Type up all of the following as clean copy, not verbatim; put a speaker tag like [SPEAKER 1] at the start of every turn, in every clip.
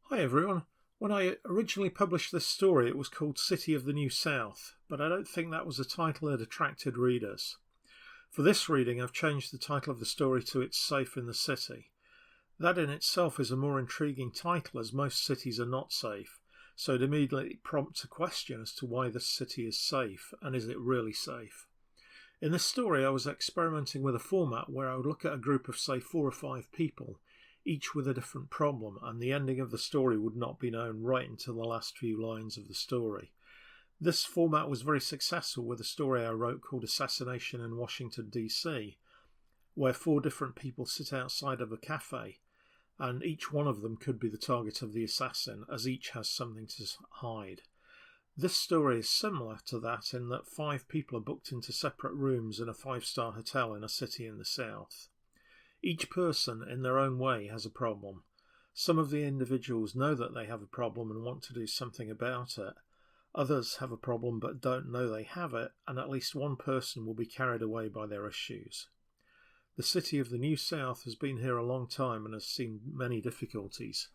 [SPEAKER 1] Hi everyone. When I originally published this story, it was called City of the New South, but I don't think that was a title that attracted readers. For this reading, I've changed the title of the story to It's Safe in the City. That in itself is a more intriguing title, as most cities are not safe, so it immediately prompts a question as to why this city is safe, and is it really safe? In this story, I was experimenting with a format where I would look at a group of, say, 4 or 5 people, each with a different problem, and the ending of the story would not be known right until the last few lines of the story. This format was very successful with a story I wrote called Assassination in Washington, D.C., where 4 different people sit outside of a cafe, and each one of them could be the target of the assassin, as each has something to hide. This story is similar to that in that 5 people are booked into separate rooms in a 5-star hotel in a city in the south. Each person, in their own way, has a problem. Some of the individuals know that they have a problem and want to do something about it. Others have a problem but don't know they have it, and at least one person will be carried away by their issues. The city of the New South has been here a long time and has seen many difficulties.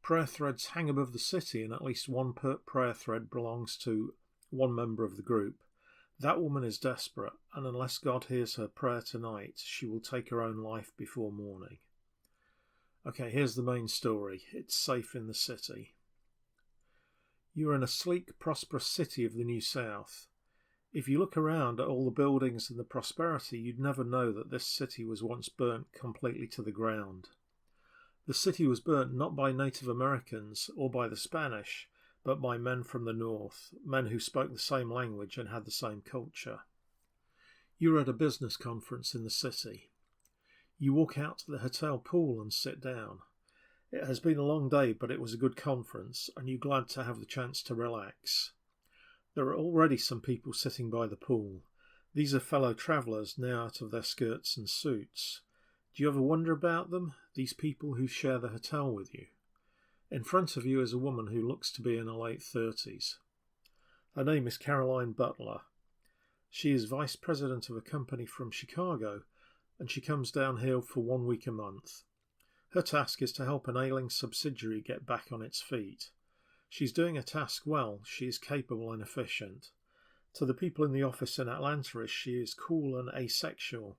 [SPEAKER 1] Prayer threads hang above the city, and at least one prayer thread belongs to one member of the group. That woman is desperate, and unless God hears her prayer tonight, she will take her own life before morning. Okay, here's the main story. It's safe in the city. You are in a sleek, prosperous city of the New South. If you look around at all the buildings and the prosperity, you'd never know that this city was once burnt completely to the ground. The city was burnt not by Native Americans or by the Spanish, but by men from the north, men who spoke the same language and had the same culture. You're at a business conference in the city. You walk out to the hotel pool and sit down. It has been a long day, but it was a good conference, and you're glad to have the chance to relax. There are already some people sitting by the pool. These are fellow travellers now out of their skirts and suits. Do you ever wonder about them, these people who share the hotel with you? In front of you is a woman who looks to be in her late 30s. Her name is Caroline Butler. She is vice president of a company from Chicago, and she comes down here for 1 week a month. Her task is to help an ailing subsidiary get back on its feet. She's doing her task well. She is capable and efficient. To the people in the office in Atlanta, she is cool and asexual,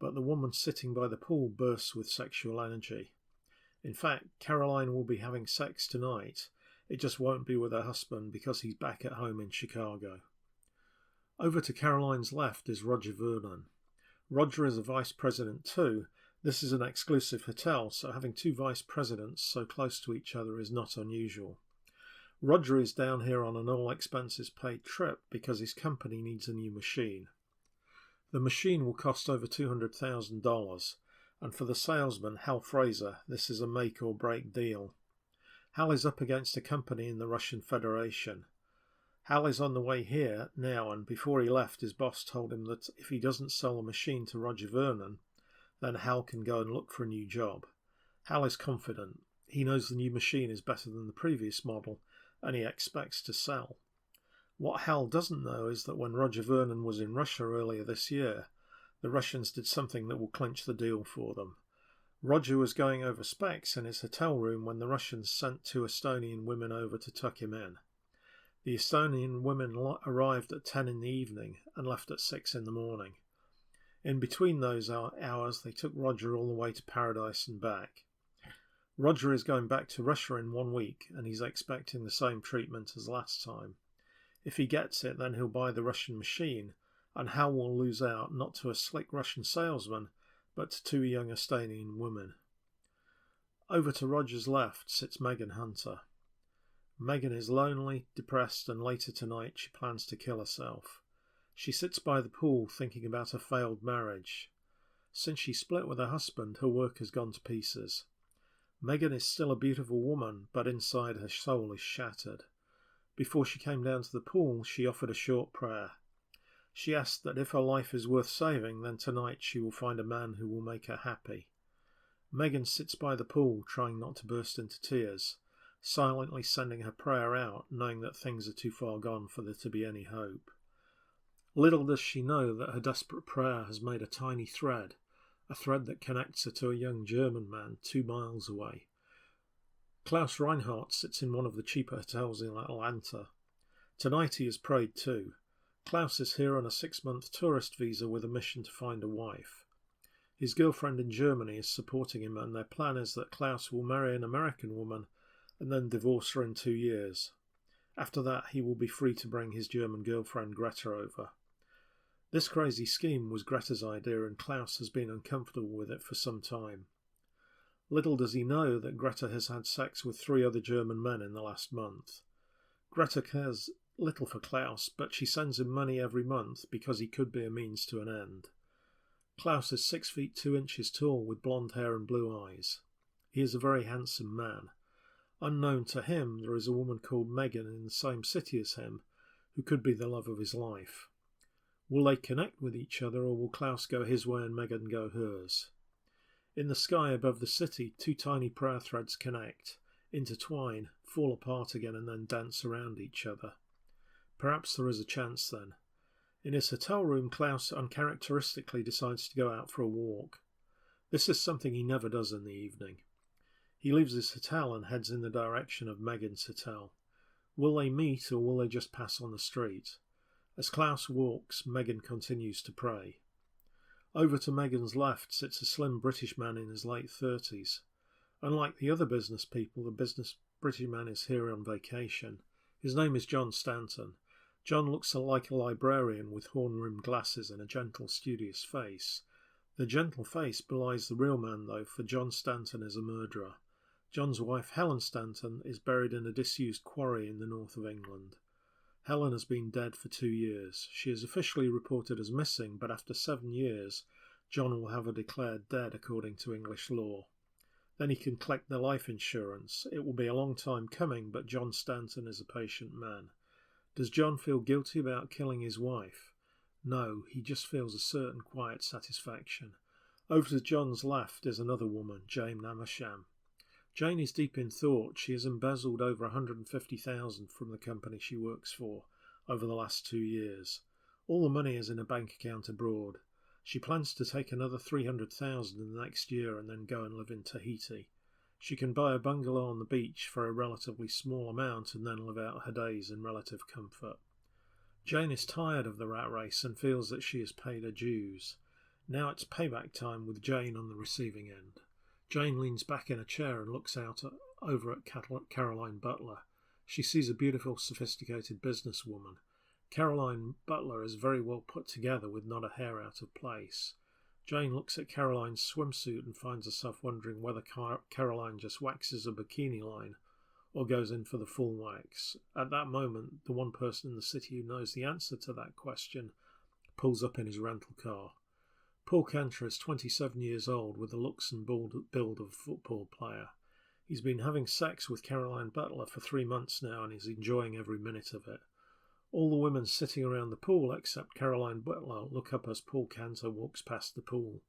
[SPEAKER 1] but the woman sitting by the pool bursts with sexual energy. In fact, Caroline will be having sex tonight. It just won't be with her husband because he's back at home in Chicago. Over to Caroline's left is Roger Vernon. Roger is a vice president too. This is an exclusive hotel, so having 2 vice presidents so close to each other is not unusual. Roger is down here on an all-expenses-paid trip because his company needs a new machine. The machine will cost over $200,000. And for the salesman, Hal Fraser, this is a make-or-break deal. Hal is up against a company in the Russian Federation. Hal is on the way here now, and before he left, his boss told him that if he doesn't sell the machine to Roger Vernon, then Hal can go and look for a new job. Hal is confident. He knows the new machine is better than the previous model, and he expects to sell. What Hal doesn't know is that when Roger Vernon was in Russia earlier this year, the Russians did something that will clinch the deal for them. Roger was going over specs in his hotel room when the Russians sent 2 Estonian women over to tuck him in. The Estonian women arrived at 10 in the evening and left at 6 in the morning. In between those hours, they took Roger all the way to Paradise and back. Roger is going back to Russia in 1 week, and he's expecting the same treatment as last time. If he gets it, then he'll buy the Russian machine, and Hal will lose out not to a slick Russian salesman, but to 2 young Estonian women. Over to Roger's left sits Megan Hunter. Megan is lonely, depressed, and later tonight she plans to kill herself. She sits by the pool thinking about her failed marriage. Since she split with her husband, her work has gone to pieces. Megan is still a beautiful woman, but inside her soul is shattered. Before she came down to the pool, she offered a short prayer. She asked that if her life is worth saving, then tonight she will find a man who will make her happy. Megan sits by the pool, trying not to burst into tears, silently sending her prayer out, knowing that things are too far gone for there to be any hope. Little does she know that her desperate prayer has made a tiny thread, a thread that connects her to a young German man 2 miles away. Klaus Reinhardt sits in one of the cheaper hotels in Atlanta. Tonight he has prayed too. Klaus is here on a 6-month tourist visa with a mission to find a wife. His girlfriend in Germany is supporting him, and their plan is that Klaus will marry an American woman and then divorce her in 2 years. After that, he will be free to bring his German girlfriend Greta over. This crazy scheme was Greta's idea, and Klaus has been uncomfortable with it for some time. Little does he know that Greta has had sex with 3 other German men in the last month. Greta cares little for Klaus, but she sends him money every month because he could be a means to an end. Klaus is 6 feet 2 inches tall with blonde hair and blue eyes. He is a very handsome man. Unknown to him, there is a woman called Megan in the same city as him, who could be the love of his life. Will they connect with each other, or will Klaus go his way and Megan go hers? In the sky above the city, 2 tiny prayer threads connect, intertwine, fall apart again, and then dance around each other. Perhaps there is a chance then. In his hotel room, Klaus uncharacteristically decides to go out for a walk. This is something he never does in the evening. He leaves his hotel and heads in the direction of Megan's hotel. Will they meet, or will they just pass on the street? As Klaus walks, Megan continues to pray. Over to Megan's left sits a slim British man in his late 30s. Unlike the other business people, the British man is here on vacation. His name is John Stanton. John looks like a librarian with horn-rimmed glasses and a gentle, studious face. The gentle face belies the real man, though, for John Stanton is a murderer. John's wife, Helen Stanton, is buried in a disused quarry in the north of England. Helen has been dead for 2 years. She is officially reported as missing, but after 7 years, John will have her declared dead according to English law. Then he can collect the life insurance. It will be a long time coming, but John Stanton is a patient man. Does John feel guilty about killing his wife? No, he just feels a certain quiet satisfaction. Over to John's left is another woman, Jane Amersham. Jane is deep in thought. She has embezzled over $150,000 from the company she works for over the last 2 years. All the money is in a bank account abroad. She plans to take another $300,000 in the next year and then go and live in Tahiti. She can buy a bungalow on the beach for a relatively small amount and then live out her days in relative comfort. Jane is tired of the rat race and feels that she has paid her dues. Now it's payback time with Jane on the receiving end. Jane leans back in a chair and looks out over at Caroline Butler. She sees a beautiful, sophisticated businesswoman. Caroline Butler is very well put together with not a hair out of place. Jane looks at Caroline's swimsuit and finds herself wondering whether Caroline just waxes a bikini line or goes in for the full wax. At that moment, the one person in the city who knows the answer to that question pulls up in his rental car. Paul Cantor is 27 years old with the looks and build of a football player. He's been having sex with Caroline Butler for 3 months now and is enjoying every minute of it. All the women sitting around the pool except Caroline Butler look up as Paul Cantor walks past the pool.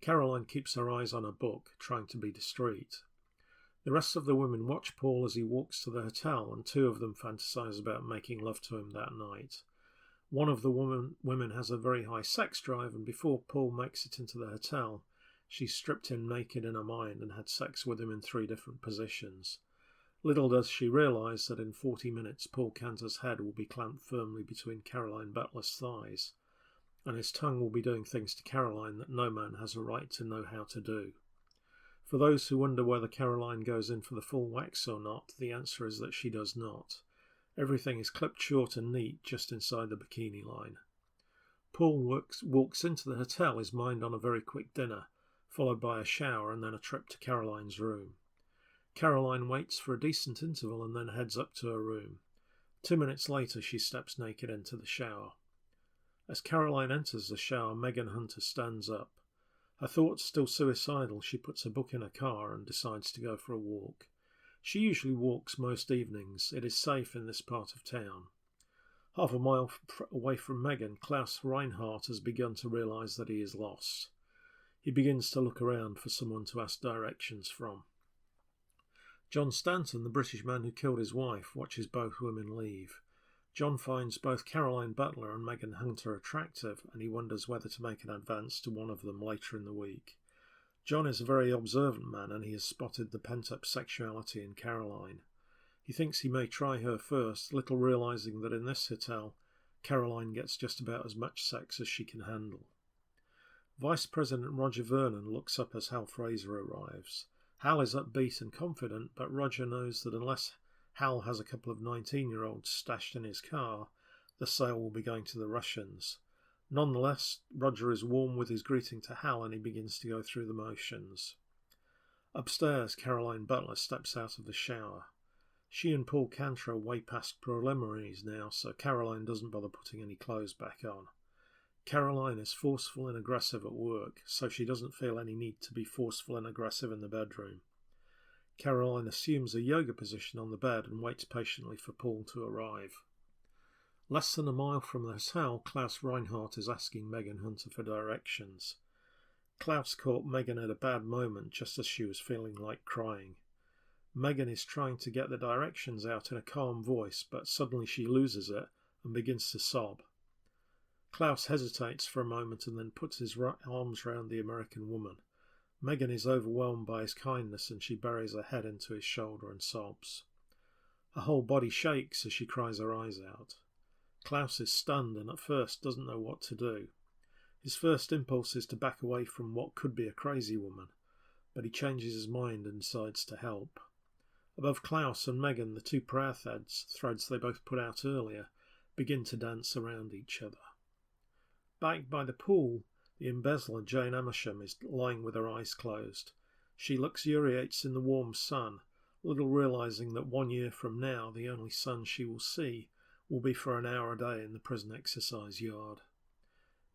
[SPEAKER 1] Caroline keeps her eyes on her book, trying to be discreet. The rest of the women watch Paul as he walks to the hotel, and 2 of them fantasize about making love to him that night. One of the women has a very high sex drive, and before Paul makes it into the hotel, she stripped him naked in her mind and had sex with him in 3 different positions. Little does she realise that in 40 minutes Paul Cantor's head will be clamped firmly between Caroline Butler's thighs, and his tongue will be doing things to Caroline that no man has a right to know how to do. For those who wonder whether Caroline goes in for the full wax or not, the answer is that she does not. Everything is clipped short and neat just inside the bikini line. Paul walks into the hotel, his mind on a very quick dinner, followed by a shower and then a trip to Caroline's room. Caroline waits for a decent interval and then heads up to her room. 2 minutes later, she steps naked into the shower. As Caroline enters the shower, Megan Hunter stands up. Her thoughts still suicidal, she puts a book in her car and decides to go for a walk. She usually walks most evenings. It is safe in this part of town. Half a mile away from Megan, Klaus Reinhardt has begun to realise that he is lost. He begins to look around for someone to ask directions from. John Stanton, the British man who killed his wife, watches both women leave. John finds both Caroline Butler and Megan Hunter attractive, and he wonders whether to make an advance to one of them later in the week. John is a very observant man, and he has spotted the pent-up sexuality in Caroline. He thinks he may try her first, little realising that in this hotel, Caroline gets just about as much sex as she can handle. Vice President Roger Vernon looks up as Hal Fraser arrives. Hal is upbeat and confident, but Roger knows that unless Hal has a couple of 19-year-olds stashed in his car, the sale will be going to the Russians. Nonetheless, Roger is warm with his greeting to Hal, and he begins to go through the motions. Upstairs, Caroline Butler steps out of the shower. She and Paul Cantor are way past preliminaries now, so Caroline doesn't bother putting any clothes back on. Caroline is forceful and aggressive at work, so she doesn't feel any need to be forceful and aggressive in the bedroom. Caroline assumes a yoga position on the bed and waits patiently for Paul to arrive. Less than a mile from the hotel, Klaus Reinhardt is asking Megan Hunter for directions. Klaus caught Megan at a bad moment just as she was feeling like crying. Megan is trying to get the directions out in a calm voice, but suddenly she loses it and begins to sob. Klaus hesitates for a moment and then puts his arms round the American woman. Megan is overwhelmed by his kindness and she buries her head into his shoulder and sobs. Her whole body shakes as she cries her eyes out. Klaus is stunned and at first doesn't know what to do. His first impulse is to back away from what could be a crazy woman, but he changes his mind and decides to help. Above Klaus and Megan, the two prayer threads they both put out earlier, begin to dance around each other. Back by the pool, the embezzler Jane Amersham is lying with her eyes closed. She luxuriates in the warm sun, little realising that 1 year from now the only sun she will see will be for an hour a day in the prison exercise yard.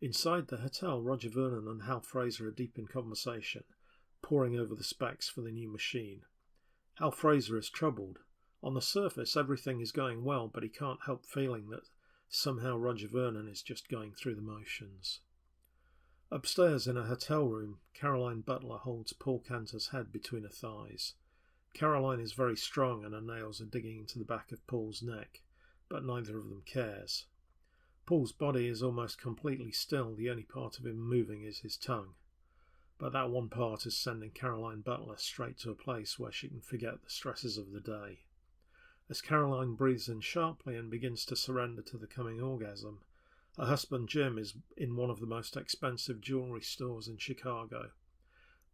[SPEAKER 1] Inside the hotel, Roger Vernon and Hal Fraser are deep in conversation, poring over the specs for the new machine. Hal Fraser is troubled. On the surface, everything is going well, but he can't help feeling that somehow Roger Vernon is just going through the motions. Upstairs in a hotel room, Caroline Butler holds Paul Cantor's head between her thighs. Caroline is very strong and her nails are digging into the back of Paul's neck, but neither of them cares. Paul's body is almost completely still, the only part of him moving is his tongue. But that one part is sending Caroline Butler straight to a place where she can forget the stresses of the day. As Caroline breathes in sharply and begins to surrender to the coming orgasm, her husband Jim is in one of the most expensive jewellery stores in Chicago.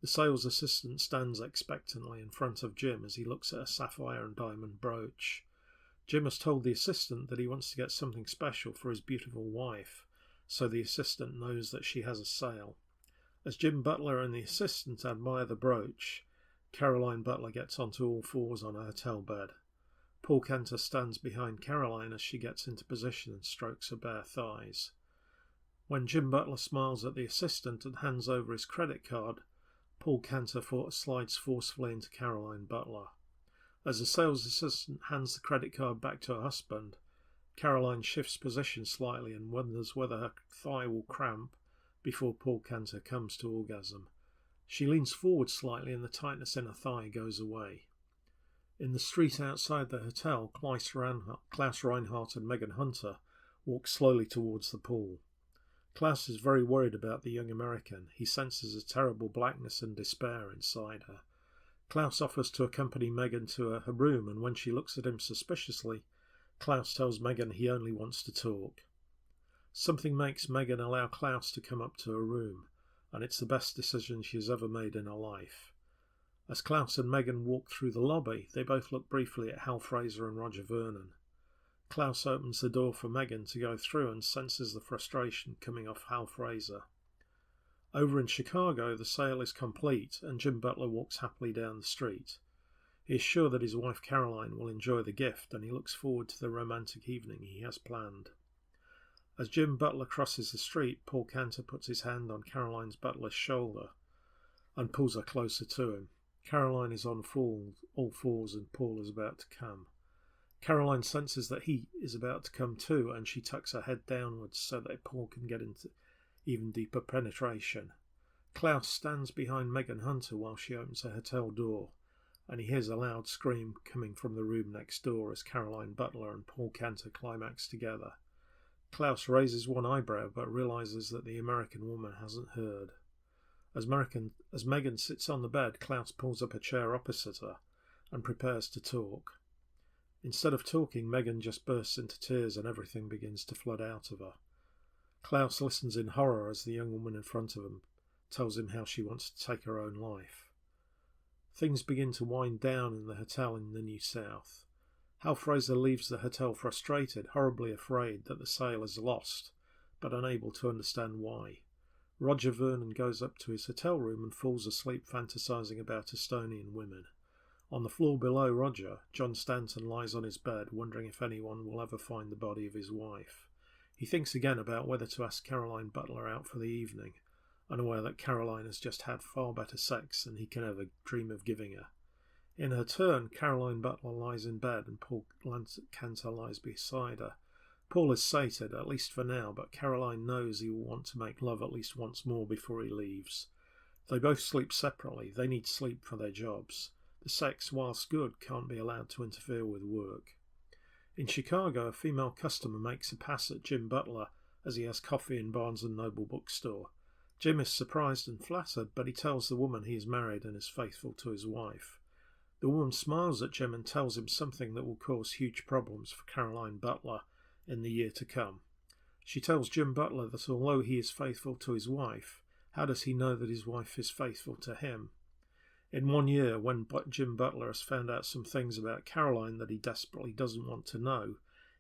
[SPEAKER 1] The sales assistant stands expectantly in front of Jim as he looks at a sapphire and diamond brooch. Jim has told the assistant that he wants to get something special for his beautiful wife, so the assistant knows that she has a sale. As Jim Butler and the assistant admire the brooch, Caroline Butler gets onto all fours on her hotel bed. Paul Cantor stands behind Caroline as she gets into position and strokes her bare thighs. When Jim Butler smiles at the assistant and hands over his credit card, Paul Cantor slides forcefully into Caroline Butler. As the sales assistant hands the credit card back to her husband, Caroline shifts position slightly and wonders whether her thigh will cramp before Paul Cantor comes to orgasm. She leans forward slightly and the tightness in her thigh goes away. In the street outside the hotel, Klaus Reinhardt and Megan Hunter walk slowly towards the pool. Klaus is very worried about the young American. He senses a terrible blackness and despair inside her. Klaus offers to accompany Megan to her room, and when she looks at him suspiciously, Klaus tells Megan he only wants to talk. Something makes Megan allow Klaus to come up to her room, and it's the best decision she has ever made in her life. As Klaus and Megan walk through the lobby, they both look briefly at Hal Fraser and Roger Vernon. Klaus opens the door for Megan to go through and senses the frustration coming off Hal Fraser. Over in Chicago, the sale is complete and Jim Butler walks happily down the street. He is sure that his wife Caroline will enjoy the gift and he looks forward to the romantic evening he has planned. As Jim Butler crosses the street, Paul Cantor puts his hand on Caroline Butler's shoulder and pulls her closer to him. Caroline is on all fours and Paul is about to come. Caroline senses that he is about to come too and she tucks her head downwards so that Paul can get into even deeper penetration. Klaus stands behind Megan Hunter while she opens her hotel door and he hears a loud scream coming from the room next door as Caroline Butler and Paul Cantor climax together. Klaus raises one eyebrow but realises that the American woman hasn't heard. As Megan sits on the bed, Klaus pulls up a chair opposite her and prepares to talk. Instead of talking, Megan just bursts into tears and everything begins to flood out of her. Klaus listens in horror as the young woman in front of him tells him how she wants to take her own life. Things begin to wind down in the hotel in the New South. Hal Fraser leaves the hotel frustrated, horribly afraid that the sale is lost, but unable to understand why. Roger Vernon goes up to his hotel room and falls asleep fantasizing about Estonian women. On the floor below Roger, John Stanton lies on his bed, wondering if anyone will ever find the body of his wife. He thinks again about whether to ask Caroline Butler out for the evening, unaware that Caroline has just had far better sex than he can ever dream of giving her. In her turn, Caroline Butler lies in bed and Paul Cantor lies beside her. Paul is sated, at least for now, but Caroline knows he will want to make love at least once more before he leaves. They both sleep separately. They need sleep for their jobs. The sex, whilst good, can't be allowed to interfere with work. In Chicago, a female customer makes a pass at Jim Butler as he has coffee in Barnes & Noble bookstore. Jim is surprised and flattered, but he tells the woman he is married and is faithful to his wife. The woman smiles at Jim and tells him something that will cause huge problems for Caroline Butler in the year to come. She tells Jim Butler that although he is faithful to his wife, how does he know that his wife is faithful to him? In 1 year, when Jim Butler has found out some things about Caroline that he desperately doesn't want to know,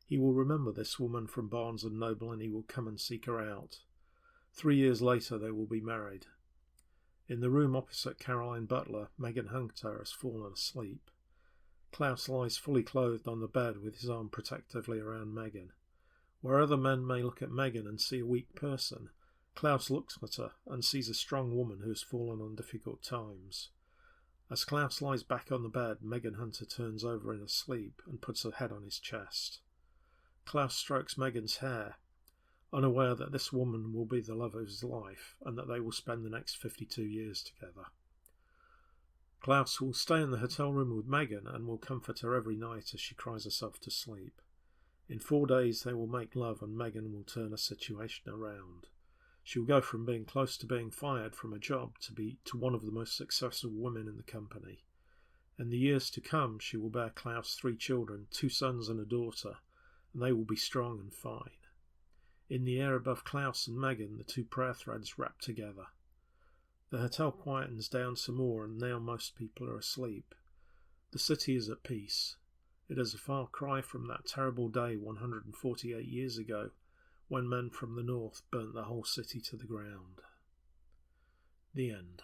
[SPEAKER 1] he will remember this woman from Barnes & Noble and he will come and seek her out. 3 years later, they will be married. In the room opposite Caroline Butler, Megan Hunter has fallen asleep. Klaus lies fully clothed on the bed with his arm protectively around Megan. Where other men may look at Megan and see a weak person, Klaus looks at her and sees a strong woman who has fallen on difficult times. As Klaus lies back on the bed, Megan Hunter turns over in her sleep and puts her head on his chest. Klaus strokes Megan's hair, unaware that this woman will be the love of his life and that they will spend the next 52 years together. Klaus will stay in the hotel room with Megan and will comfort her every night as she cries herself to sleep. In 4 days they will make love and Megan will turn her situation around. She will go from being close to being fired from a job to one of the most successful women in the company. In the years to come she will bear Klaus 3 children, 2 sons and a daughter, and they will be strong and fine. In the air above Klaus and Megan, the 2 prayer threads wrap together. The hotel quietens down some more and now most people are asleep. The city is at peace. It is a far cry from that terrible day 148 years ago when men from the north burnt the whole city to the ground. The end.